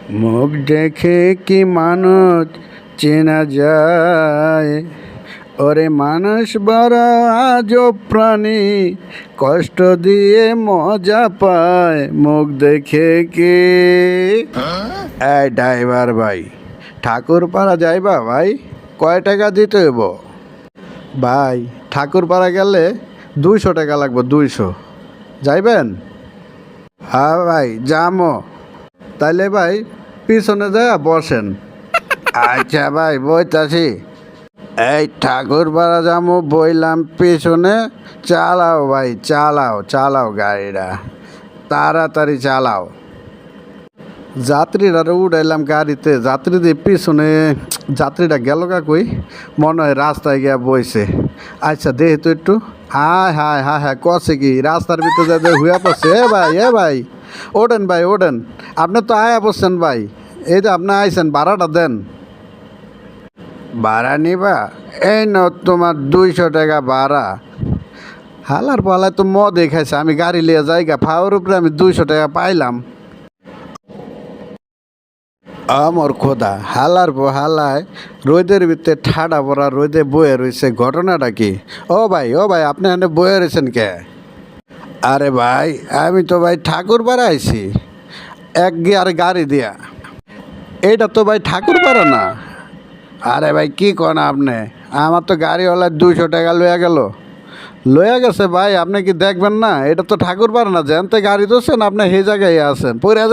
মুখ দেখে কি মানুষ চেনা যায়? ওরে মানুষ বড় আজব প্রাণী, কষ্ট দিয়ে মজা পায় মুখ দেখে কি। এই ড্রাইভার ভাই, ঠাকুরপাড়া যাইবা ভাই? কয় টাকা দিতে হইব ভাই? ঠাকুরপাড়া গেলে 200 টাকা লাগবে, 200। যাইবেন? হ্যাঁ ভাই যামো। তাইলে ভাই পিছনে যায় বসেন। আচ্ছা ভাই বইতাছি। এই ঠাকুরপাড়া যামো বইলাম পিছনে। চালাও ভাই, চালাও চালাও গাড়িটা, তাড়াতাড়ি চালাও। যাত্রীরা উঠাইলাম গাড়িতে, যাত্রীদের পিছনে যাত্রীটা গেল কই? মনে হয় রাস্তায় গিয়া বইছে। আচ্ছা দেখি তো একটু। হায় হায় হায় হায়, কছে কি রাস্তার ভিতরে যাতে হুয়া পড়ছে। এ ভাই ওঠেন ভাই ওঠেন। আপনি তো আয়া পড়ছেন ভাই, এই যে আপনি আইছেন, ভাড়াটা দেন। ভাড়া নিবা? এই ন তোমার 200 টাকা ভাড়া। হালার পালায় তো মদ দেখাইছে, আমি গাড়ি লিয়ে যাইগা ফাওয়ার উপরে আমি 200 টাকা পাইলাম। আমার খোদা, হালার পর হালায় রোদের ভিতরে ঠাডা পড়া রোদে বয়ে রয়েছে, ঘটনাটা কি? ও ভাই আপনি এখানে বয়ে রয়েছেন কে? আরে ভাই আমি তো ভাই ঠাকুরপাড়া আইছি এক গিয়ার গাড়ি দিয়া। এইটা তো ভাই ঠাকুরপাড়া না। আরে ভাই কি কন আপনি? আমার তো গাড়িওয়ালা 200 টাকা লইয়া গেছে ভাই। আপনি কি দেখবেন না? এটা তো ঠাকুরপাড়া না, যেনতে গাড়ি ধরছেন আপনি সেই জায়গায় আছেন পরে